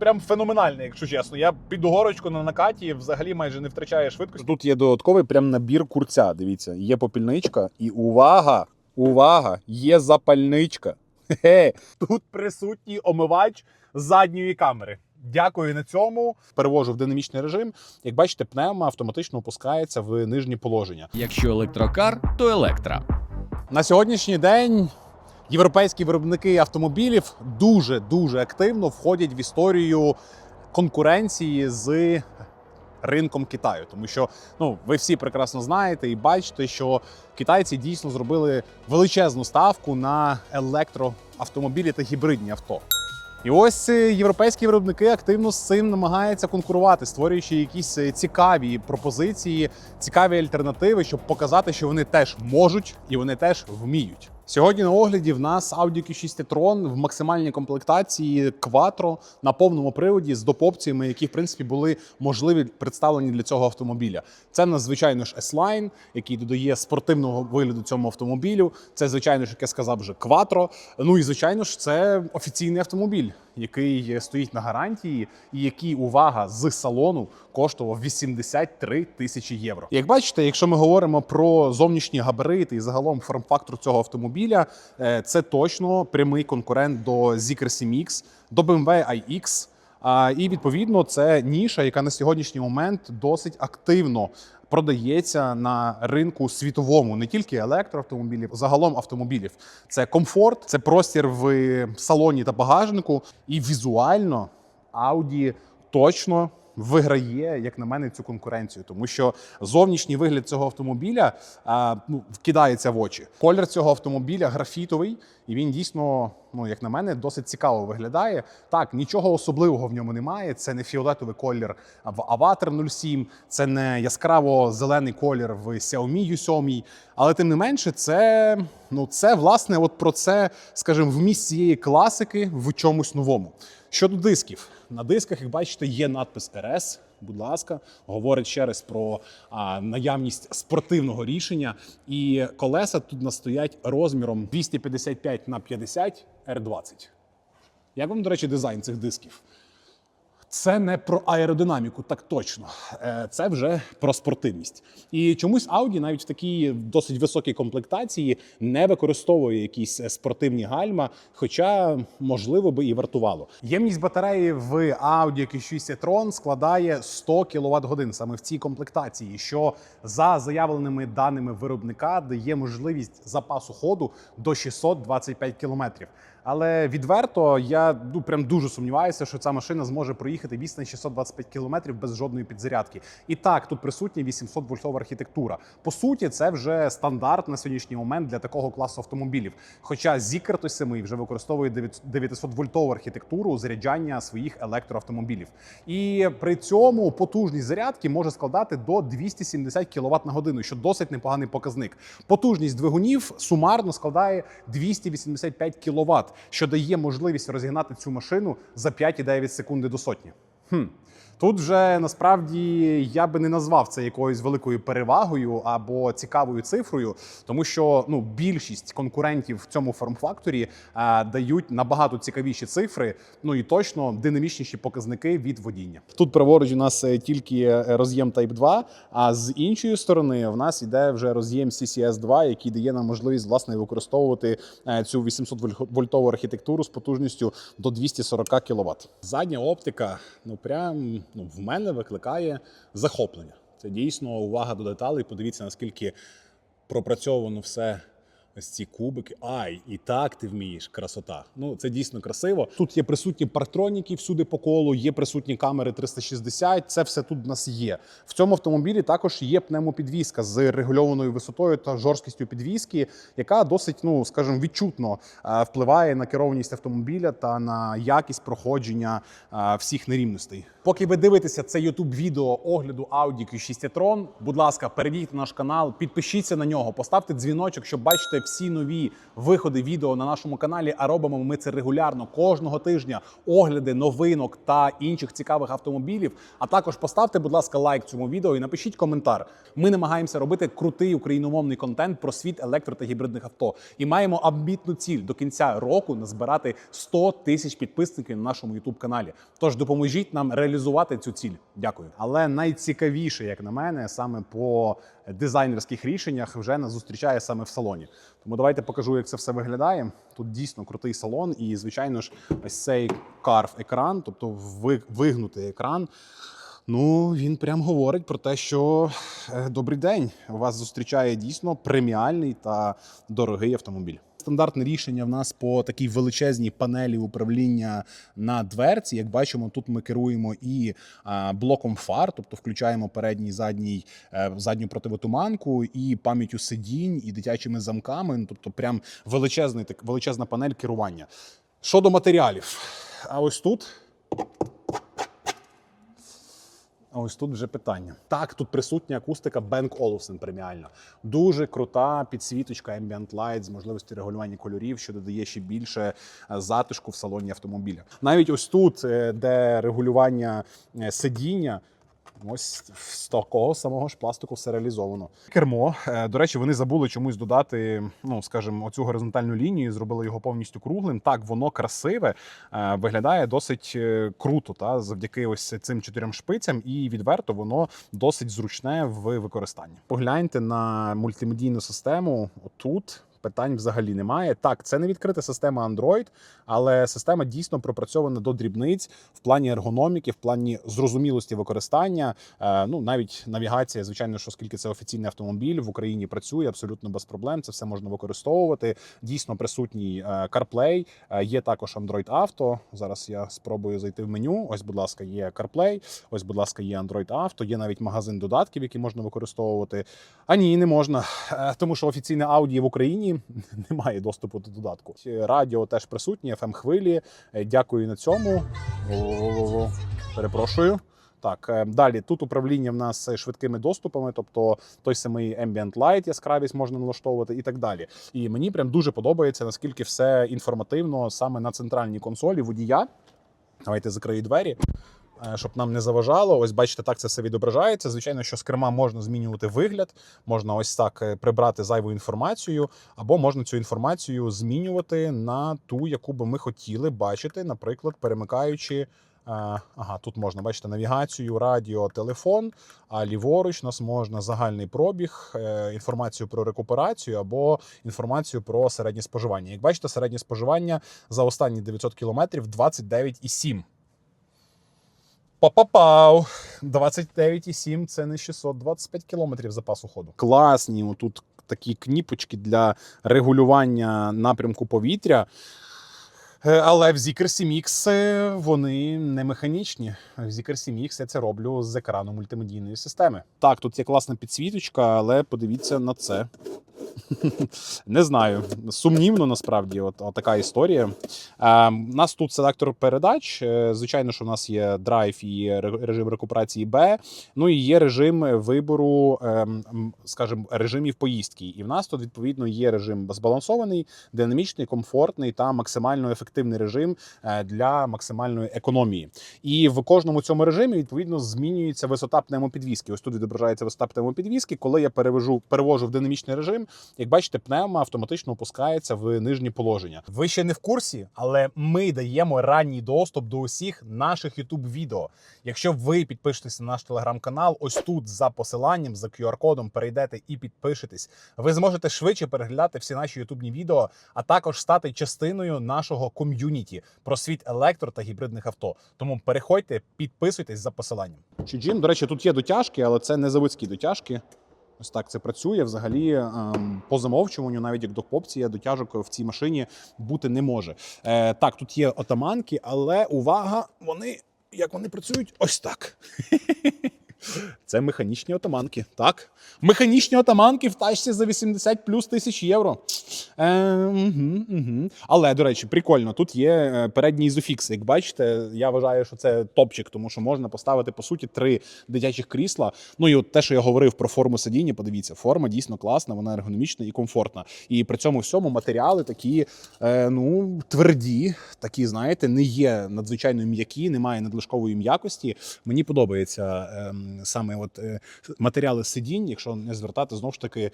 прям феноменальний, якщо чесно. Я під горочку на накаті взагалі майже не втрачаю швидкості. Тут є додатковий прям набір курця, дивіться. Є попільничка і увага, увага, є запальничка. Хе-хе. Тут присутній омивач задньої камери. Дякую на цьому. Перевожу в динамічний режим. Як бачите, пневма автоматично опускається в нижнє положення. Якщо електрокар, то електра. На сьогоднішній день європейські виробники автомобілів дуже активно входять в історію конкуренції з ринком Китаю. Тому що ви всі прекрасно знаєте і бачите, що китайці дійсно зробили величезну ставку на електроавтомобілі та гібридні авто. І ось європейські виробники активно з цим намагаються конкурувати, створюючи якісь цікаві пропозиції, цікаві альтернативи, щоб показати, що вони теж можуть і вони теж вміють. Сьогодні на огляді в нас Audi Q6 e-tron в максимальній комплектації Quattro на повному приводі з допопціями, які, в принципі, були можливі представлені для цього автомобіля. Це в нас, звичайно ж, S-Line, який додає спортивного вигляду цьому автомобілю. Це, звичайно ж, як я сказав вже, Quattro. Ну і, звичайно ж, це офіційний автомобіль, який стоїть на гарантії і який, увага, з салону коштував 83 тисячі євро. Як бачите, якщо ми говоримо про зовнішні габарити і загалом форм-фактор цього автомобіля, це точно прямий конкурент до Zeekr 7X, до BMW iX. І, відповідно, це ніша, яка на сьогоднішній момент досить активно продається на ринку світовому, не тільки електроавтомобілів, загалом автомобілів. Це комфорт, це простір в салоні та багажнику. І візуально Audi точно виграє, як на мене, цю конкуренцію. Тому що зовнішній вигляд цього автомобіля вкидається в очі. Колір цього автомобіля графітовий, і він дійсно, як на мене, досить цікаво виглядає. Так, нічого особливого в ньому немає. Це не фіолетовий колір в Avatar 07, це не яскраво-зелений колір в Xiaomi U7. Але, тим не менше, це власне, от про це, скажімо, вміст цієї класики в чомусь новому. Щодо дисків. На дисках, як бачите, є надпис RS, будь ласка, говорить ще раз про наявність спортивного рішення. І колеса тут настоять розміром 255/50 R20. Як вам, до речі, дизайн цих дисків? Це не про аеродинаміку, так точно. Це вже про спортивність. І чомусь Audi навіть в такій досить високій комплектації не використовує якісь спортивні гальма, хоча, можливо, би і вартувало. Ємність батареї в Audi Q6 e-tron складає 100 кВт-годин саме в цій комплектації, що за заявленими даними виробника дає можливість запасу ходу до 625 км. Але відверто, я прям дуже сумніваюся, що ця машина зможе проїхати відстань 625 км без жодної підзарядки. І так, тут присутня 800-вольтова архітектура. По суті, це вже стандарт на сьогоднішній момент для такого класу автомобілів. Хоча Zeekr той самий вже використовує 900-вольтову архітектуру заряджання своїх електроавтомобілів. І при цьому потужність зарядки може складати до 270 кВт на годину, що досить непоганий показник. Потужність двигунів сумарно складає 285 кВт. Що дає можливість розігнати цю машину за 5,9 секунди до сотні. Тут вже, насправді, я би не назвав це якоюсь великою перевагою або цікавою цифрою, тому що більшість конкурентів в цьому форм-факторі дають набагато цікавіші цифри, і точно динамічніші показники від водіння. Тут праворуч у нас тільки роз'єм Type 2, а з іншої сторони в нас йде вже роз'єм CCS 2, який дає нам можливість, власне, використовувати цю 800-вольтову архітектуру з потужністю до 240 кВт. Задня оптика, в мене викликає захоплення. Це дійсно увага до деталей. Подивіться, наскільки пропрацьовано все. Ось ці кубики. І так ти вмієш. Красота. Це дійсно красиво. Тут є присутні парктроніки всюди по колу, є присутні камери 360. Це все тут в нас є. В цьому автомобілі також є пневмопідвізка з регульованою висотою та жорсткістю підвізки, яка досить, скажімо, відчутно впливає на керованість автомобіля та на якість проходження всіх нерівностей. Поки ви дивитеся це YouTube-відео огляду Audi Q6 e-tron, будь ласка, перейдіть на наш канал, підпишіться на нього, поставте дзвіночок, щоб бачити всі нові виходи відео на нашому каналі, а робимо ми це регулярно кожного тижня. Огляди новинок та інших цікавих автомобілів. А також поставте, будь ласка, лайк цьому відео і напишіть коментар. Ми намагаємося робити крутий україномовний контент про світ електро та гібридних авто. І маємо амбітну ціль до кінця року назбирати 100 тисяч підписників на нашому YouTube-каналі. Тож допоможіть нам реалізувати цю ціль. Дякую. Але найцікавіше, як на мене, саме по дизайнерських рішеннях вже нас зустрічає саме в салоні. Тому давайте покажу, як це все виглядає. Тут дійсно крутий салон і, звичайно ж, ось цей карв-екран, тобто вигнутий екран. Ну, він прям говорить про те, що добрий день, вас зустрічає дійсно преміальний та дорогий автомобіль. Стандартне рішення в нас по такій величезній панелі управління на дверці. Як бачимо, тут ми керуємо і блоком фар, тобто включаємо передній, задню противотуманку, і пам'яттю сидінь, і дитячими замками. Ну, тобто прям величезна панель керування. Щодо матеріалів, а ось тут вже питання. Так, тут присутня акустика Bang Olufsen преміальна. Дуже крута підсвіточка Ambient Light з можливістю регулювання кольорів, що додає ще більше затишку в салоні автомобіля. Навіть ось тут, де регулювання сидіння, ось з такого самого ж пластику все реалізовано. Кермо. До речі, вони забули чомусь додати, скажімо, оцю горизонтальну лінію, зробили його повністю круглим. Так, воно красиве, виглядає досить круто, та, завдяки ось цим 4 шпицям, і відверто воно досить зручне в використанні. Погляньте на мультимедійну систему отут. Питань взагалі немає. Так, це не відкрита система Android, але система дійсно пропрацьована до дрібниць в плані ергономіки, в плані зрозумілості використання. Навіть навігація, звичайно, що оскільки це офіційний автомобіль, в Україні працює абсолютно без проблем, це все можна використовувати. Дійсно присутній CarPlay, є також Android Auto. Зараз я спробую зайти в меню. Ось, будь ласка, є CarPlay, ось, будь ласка, є Android Auto, є навіть магазин додатків, які можна використовувати. А ні, не можна, тому що офіційне Audi в Україні немає доступу до додатку. Радіо теж присутнє, FM-хвилі. Дякую на цьому. Перепрошую. Так, далі тут управління в нас швидкими доступами, тобто той самий Ambient Light, яскравість можна налаштовувати і так далі. І мені прям дуже подобається, наскільки все інформативно саме на центральній консолі водія. Давайте закрию двері, щоб нам не заважало. Ось бачите, так це все відображається. Звичайно, що з керма можна змінювати вигляд, можна ось так прибрати зайву інформацію, або можна цю інформацію змінювати на ту, яку би ми хотіли бачити, наприклад, перемикаючи. Тут можна бачити навігацію, радіо, телефон, а ліворуч нас можна загальний пробіг, інформацію про рекуперацію або інформацію про середнє споживання. Як бачите, середнє споживання за останні 900 кілометрів 29,7. Па-па-пау! 29,7 – це не 625 кілометрів запасу ходу. Класні тут такі кніпочки для регулювання напрямку повітря. Але в Zeekr 7X вони не механічні. В Zeekr 7X я це роблю з екрану мультимедійної системи. Так, тут є класна підсвіточка, але подивіться на це. Не знаю, сумнівно насправді, от така історія. У нас тут селектор передач, звичайно, що у нас є драйв і режим рекуперації Б, ну і є режим вибору, скажімо, режимів поїздки. І в нас тут, відповідно, є режим збалансований, динамічний, комфортний та максимально ефективний режим для максимальної економії. І в кожному цьому режимі, відповідно, змінюється висота пневмопідвіски. Ось тут відображається висота пневмопідвіски. Коли я перевожу в динамічний режим, як бачите, пневма автоматично опускається в нижнє положення. Ви ще не в курсі, але ми даємо ранній доступ до усіх наших YouTube-відео. Якщо ви підпишетесь на наш телеграм-канал, ось тут за посиланням, за QR-кодом перейдете і підпишетесь, ви зможете швидше переглядати всі наші ютубні відео, а також стати частиною нашого ком'юніті про світ електро та гібридних авто. Тому переходьте, підписуйтесь за посиланням. Чуджін, до речі, тут є дотяжки, але це не заводські дотяжки. Ось так це працює. Взагалі, по замовчуванню, навіть як док-опція, дотяжок в цій машині бути не може. Так, тут є отаманки, але увага, як вони працюють? Ось так. Це механічні отаманки, так? Механічні отаманки в тачці за 80 плюс тисяч євро. Але, до речі, прикольно, тут є передній ізофікс. Як бачите, я вважаю, що це топчик, тому що можна поставити, по суті, 3 дитячих крісла. Ну і от те, що я говорив про форму сидіння, подивіться, форма дійсно класна, вона ергономічна і комфортна. І при цьому всьому матеріали такі, тверді, такі, знаєте, не є надзвичайно м'які, немає надлишкової м'якості. Мені подобається саме матеріали сидінь, якщо не звертати, знову ж таки,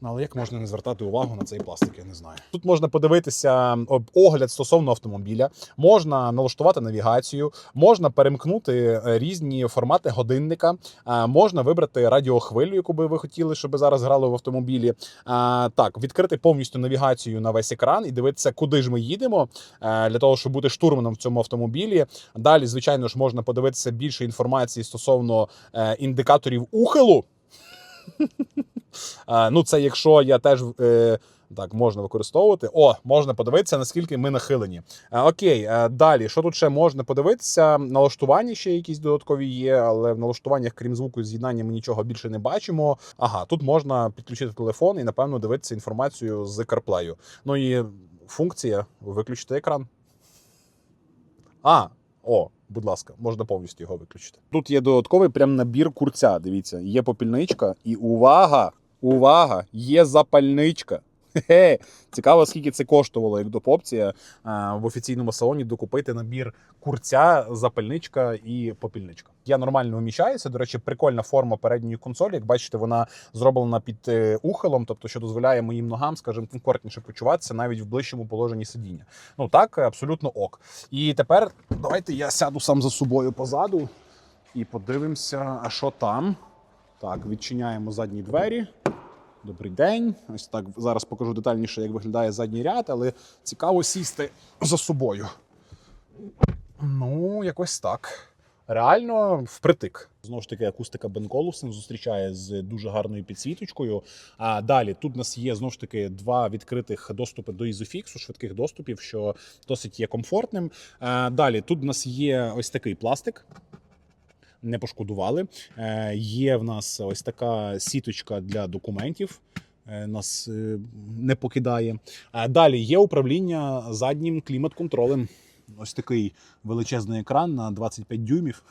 але як можна не звертати увагу на цей пластик, я не знаю. Тут можна подивитися огляд стосовно автомобіля, можна налаштувати навігацію, можна перемкнути різні формати годинника, можна вибрати радіохвилю, яку би ви хотіли, щоб зараз грало в автомобілі. Так, відкрити повністю навігацію на весь екран і дивитися, куди ж ми їдемо, для того, щоб бути штурманом в цьому автомобілі. Далі, звичайно ж, можна подивитися більше інформації стосовно індикаторів ухилу. Ну, це якщо я теж так можна використовувати. Можна подивитися, наскільки ми нахилені. Окей, далі, що тут ще можна подивитися? Налаштування ще якісь додаткові є, але в налаштуваннях, крім звуку і з'єднання, ми нічого більше не бачимо. Ага, тут можна підключити телефон і, напевно, дивитися інформацію з CarPlay. Ну і функція виключити екран. Будь ласка, можна повністю його виключити. Тут є додатковий прям набір курця, дивіться. Є попільничка і увага, є запальничка. Хе-хе. Цікаво, скільки це коштувало, як допопція в офіційному салоні докупити набір курця, запальничка і попільничка. Я нормально вміщаюся. До речі, прикольна форма передньої консолі. Як бачите, вона зроблена під ухилом, тобто, що дозволяє моїм ногам, скажімо, комфортніше почуватися навіть в ближчому положенні сидіння. Ну так, абсолютно ок. І тепер давайте я сяду сам за собою позаду і подивимося, а що там. Так, відчиняємо задні двері. Добрий день. Ось так зараз покажу детальніше, як виглядає задній ряд, але цікаво сісти за собою. Ну, якось так. Реально впритик. Знову ж таки, акустика Бен Колусон зустрічає з дуже гарною підсвіточкою. А далі тут у нас є, знову ж таки, 2 відкритих доступи до ізофіксу, швидких доступів, що досить є комфортним. Далі тут у нас є ось такий пластик. Не пошкодували. Є в нас ось така сіточка для документів. Нас не покидає. Далі є управління заднім клімат-контролем. Ось такий величезний екран на 25 дюймів.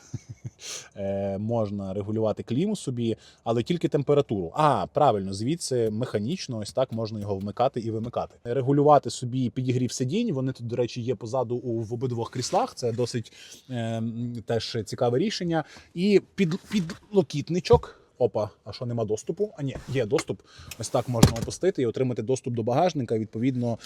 Можна регулювати кліму собі, але тільки температуру. Правильно, звідси механічно ось так можна його вмикати і вимикати. Регулювати собі підігрів сидінь. Вони тут, до речі, є позаду в обидвох кріслах. Це досить теж цікаве рішення. І підлокітничок. А що, нема доступу? Ні, є доступ. Ось так можна опустити і отримати доступ до багажника. Відповідно,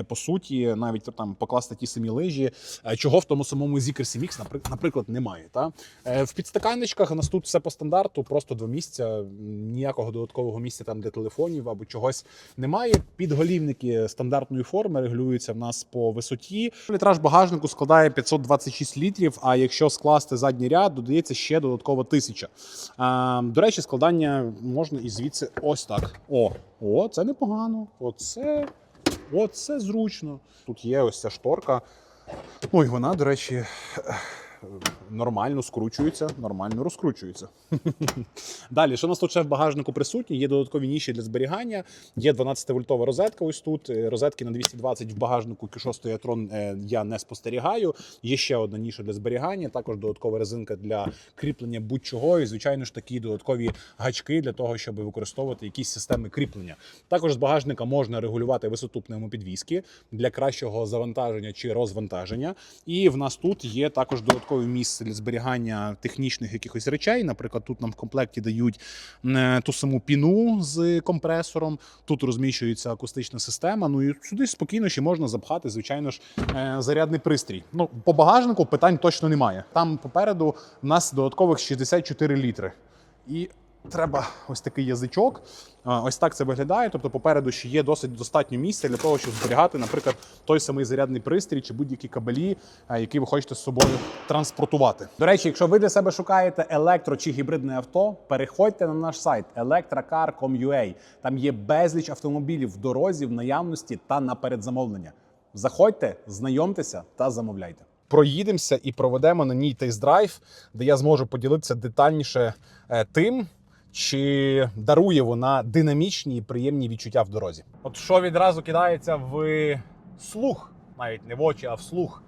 по суті, навіть там покласти ті самі лижі, чого в тому самому Zeekr MX, наприклад, немає. Та? В підстаканничках у нас тут все по стандарту, просто 2 місця, ніякого додаткового місця там для телефонів або чогось немає. Підголівники стандартної форми регулюються в нас по висоті. Літраж багажнику складає 526 літрів, а якщо скласти задній ряд, додається ще додатково 1000. До речі, складання можна і звідси ось так. Це непогано. Оце зручно. Тут є ось ця шторка. Ну і вона, до речі, нормально скручується, нормально розкручується. Далі, що у нас тут ще в багажнику присутні? Є додаткові ніші для зберігання, є 12-вольтова розетка ось тут. Розетки на 220 в багажнику Q6 e-tron я не спостерігаю. Є ще одна ніша для зберігання, також додаткова резинка для кріплення будь-чого і, звичайно ж, такі додаткові гачки для того, щоб використовувати якісь системи кріплення. Також з багажника можна регулювати висоту пневмопідвіски для кращого завантаження чи розвантаження. І в нас тут є також додаткове місце для зберігання технічних якихось речей. Наприклад, тут нам в комплекті дають ту саму піну з компресором, тут розміщується акустична система, ну і сюди спокійно ще можна запхати, звичайно ж, зарядний пристрій. Ну, по багажнику питань точно немає. Там попереду в нас додаткових 64 літри. І треба ось такий язичок. Ось так це виглядає. Тобто попереду ще є досить достатньо місця для того, щоб зберігати, наприклад, той самий зарядний пристрій чи будь-які кабелі, які ви хочете з собою транспортувати. До речі, якщо ви для себе шукаєте електро- чи гібридне авто, переходьте на наш сайт electracar.com.ua. Там є безліч автомобілів в дорозі, в наявності та на передзамовлення. Заходьте, знайомтеся та замовляйте. проїдемося і проведемо на ній тест-драйв, де я зможу поділитися детальніше тим, чи дарує вона динамічні і приємні відчуття в дорозі. От що відразу кидається в слух, навіть не в очі, а в слух,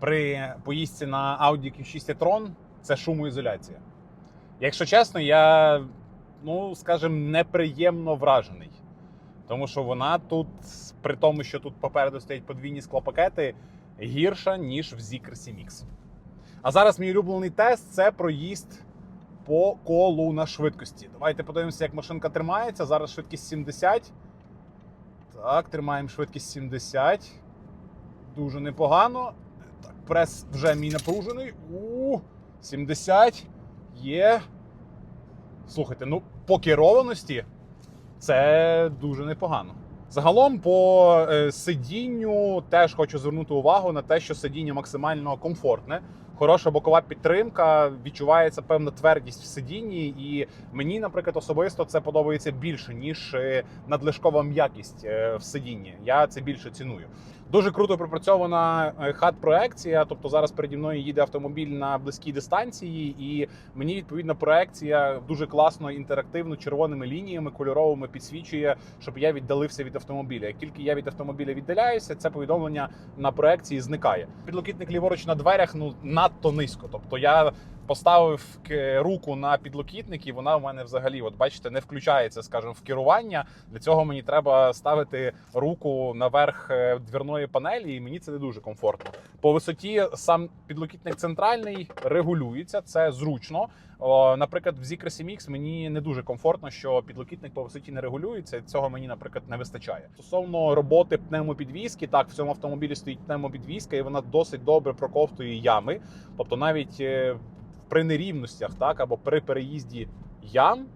при поїздці на Audi Q6 e-tron – це шумоізоляція. Якщо чесно, я, скажімо, неприємно вражений. Тому що вона тут, при тому, що тут попереду стоять подвійні склопакети, гірша, ніж в Zeekr 7X. А зараз мій улюблений тест – це проїзд по колу на швидкості. Давайте подивимося, як машинка тримається. Зараз швидкість 70. Так, тримаємо швидкість 70. Дуже непогано. Так, прес вже мій напружений. 70. Є. Слухайте, по керованості це дуже непогано. Загалом по сидінню теж хочу звернути увагу на те, що сидіння максимально комфортне. Хороша бокова підтримка, відчувається певна твердість в сидінні, і мені, наприклад, особисто це подобається більше, ніж надлишкова м'якість в сидінні. Я це більше ціную. Дуже круто пропрацьована HUD-проекція, тобто зараз переді мною їде автомобіль на близькій дистанції, і мені, відповідно, проекція дуже класно, інтерактивно, червоними лініями, кольоровими підсвічує, щоб я віддалився від автомобіля. Як тільки я від автомобіля віддаляюся, це повідомлення на проекції зникає. Підлокітник ліворуч на дверях надто низько, тобто я поставив руку на підлокітник, і вона в мене взагалі, от бачите, не включається, скажімо, в керування. Для цього мені треба ставити руку наверх дверної панелі, і мені це не дуже комфортно. По висоті сам підлокітник центральний регулюється, це зручно. Наприклад, в Zeekr 7X мені не дуже комфортно, що підлокітник по висоті не регулюється, цього мені, наприклад, не вистачає. Стосовно роботи пневмопідвізки, так, в цьому автомобілі стоїть пневмопідвізка, і вона досить добре проковтує ями. Тобто навіть при нерівностях, так, або при переїзді ям,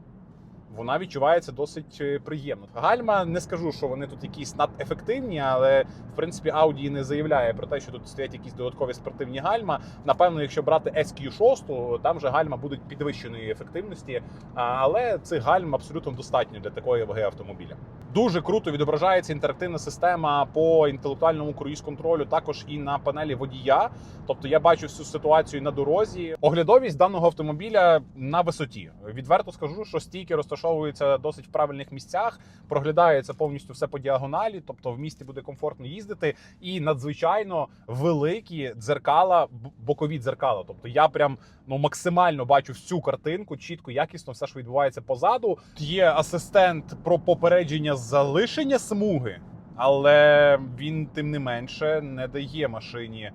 вона відчувається досить приємно. Гальма, не скажу, що вони тут якісь надефективні, але, в принципі, Audi не заявляє про те, що тут стоять якісь додаткові спортивні гальма. Напевно, якщо брати SQ6, там же гальма будуть підвищеної ефективності, але цих гальм абсолютно достатньо для такої ваги автомобіля. Дуже круто відображається інтерактивна система по інтелектуальному круїз-контролю, також і на панелі водія. Тобто я бачу всю ситуацію на дорозі. Оглядовість даного автомобіля на висоті. Відверто скажу, що стійки розташовуються досить в правильних місцях, проглядається повністю все по діагоналі, тобто в місті буде комфортно їздити. І надзвичайно великі дзеркала, бокові дзеркала. Тобто я прям максимально бачу всю картинку, чітко, якісно все, що відбувається позаду. Є асистент про попередження залишення смуги, але він, тим не менше, не дає машині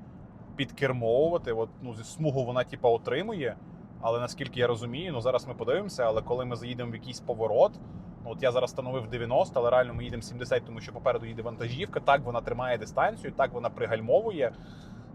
підкермовувати. Зі смугу вона отримує, але наскільки я розумію, зараз ми подивимося, але коли ми заїдемо в якийсь поворот, я зараз встановив 90, але реально ми їдемо 70, тому що попереду їде вантажівка, так вона тримає дистанцію, так вона пригальмовує,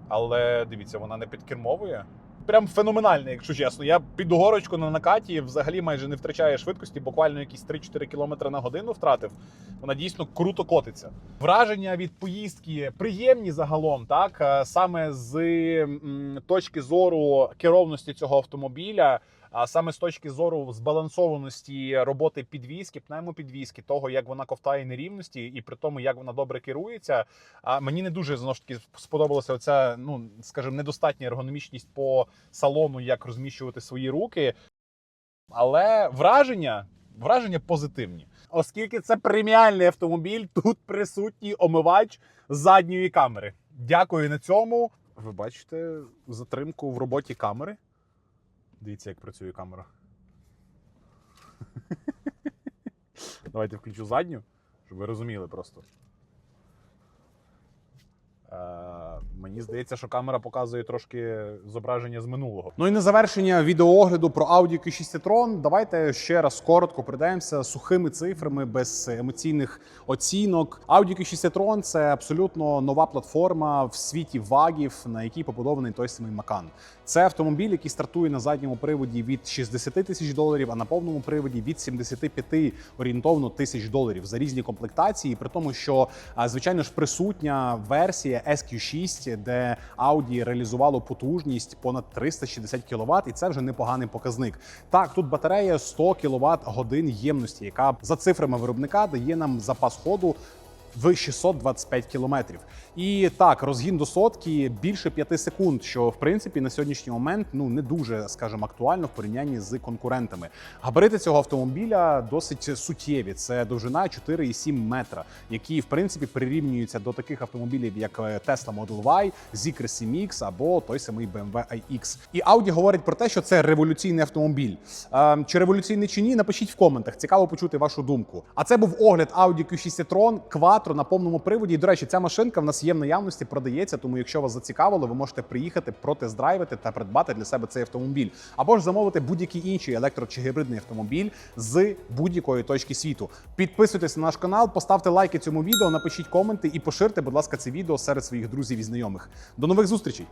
але дивіться, вона не підкермовує. Прям феноменально, якщо чесно. Я під горочку на накаті взагалі майже не втрачає швидкості, буквально якісь 3-4 км на годину втратив. Вона дійсно круто котиться. Враження від поїздки приємні загалом, так? Саме з точки зору керованості цього автомобіля, а саме з точки зору збалансованості роботи підвіски, пневмопідвіски, того, як вона ковтає нерівності і при тому, як вона добре керується. Мені не дуже, знову ж таки, сподобалася оця, скажімо, недостатня ергономічність по салону, як розміщувати свої руки. Але враження позитивні. Оскільки це преміальний автомобіль, тут присутній омивач задньої камери. Дякую на цьому. Ви бачите затримку в роботі камери? Дивіться, як працює камера. Давайте включу задню, щоб ви розуміли просто. Мені здається, що камера показує трошки зображення з минулого. І на завершення відеоогляду про Audi Q6 e-tron давайте ще раз коротко пройдемося сухими цифрами, без емоційних оцінок. Audi Q6 e-tron – це абсолютно нова платформа в світі вагів, на якій побудований той самий Macan. Це автомобіль, який стартує на задньому приводі від $60 тисяч, а на повному приводі від 75 орієнтовно тисяч доларів за різні комплектації, при тому, що, звичайно ж, присутня версія SQ6, де Audi реалізувало потужність понад 360 кВт, і це вже непоганий показник. Так, тут батарея 100 кВт годин ємності, яка за цифрами виробника дає нам запас ходу в 625 кілометрів. І так, розгін до сотки більше 5 секунд, що в принципі на сьогоднішній момент не дуже, скажімо, актуально в порівнянні з конкурентами. Габарити цього автомобіля досить суттєві. Це довжина 4,7 метра, які в принципі прирівнюються до таких автомобілів, як Tesla Model Y, Zeekr 7X або той самий BMW iX. І Audi говорить про те, що це революційний автомобіль. Чи революційний чи ні, напишіть в коментах. Цікаво почути вашу думку. А це був огляд Audi Q6 e-tron Quattro на повному приводі. І, до речі, ця машинка в нас є в наявності, продається, тому якщо вас зацікавило, ви можете приїхати, протест-драйвити та придбати для себе цей автомобіль. Або ж замовити будь-який інший електро- чи гібридний автомобіль з будь-якої точки світу. Підписуйтесь на наш канал, поставте лайки цьому відео, напишіть коменти і поширте, будь ласка, це відео серед своїх друзів і знайомих. До нових зустрічей!